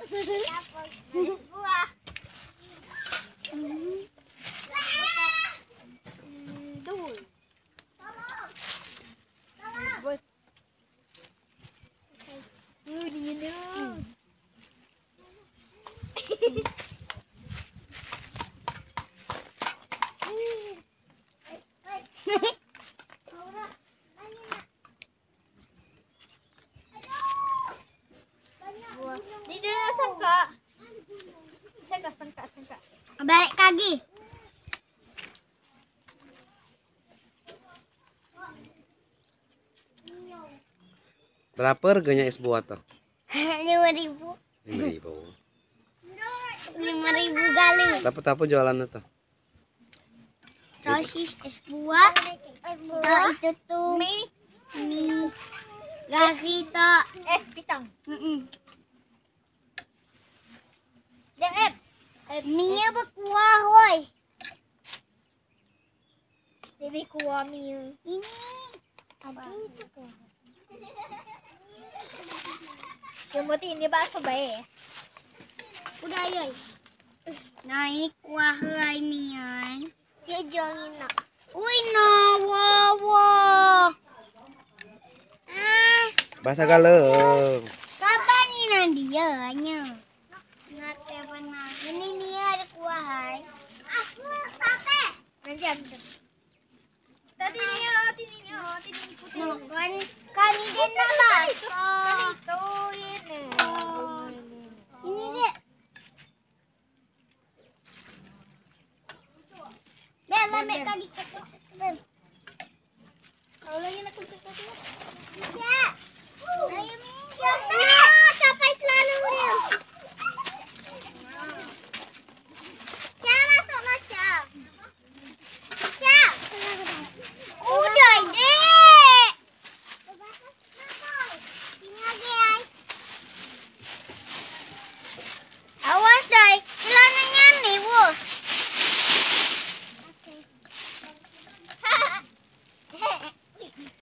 Tapos buah. Dul. Tolong. Dingin. Di dalam sangka. Sangka. Balik kaki. Berapa harganya es buah tuh? 5.000. 5.000. 5.000 kali. Apa jualan itu? Sosis, es buah. Itu tuh mie. Gavito, Es pisang. mie berkuah, woi. Dewi kuah mie. Ini aduh itu. Jemput ini bakso bae. Udah ayo. Naik kuah lai mian. Dia jualin nak. Wih no, wow. Bahasa Galuh. Kapan ini nandianya? Nate benar. Ini nih ada kuah hai. Aku sate. Nanti ambil. Tadi putih. No, kan kami dia nak bakso. Itu ini. Ini dek. Bel, lembek kaki. Bel. Kalau lagi nak kucing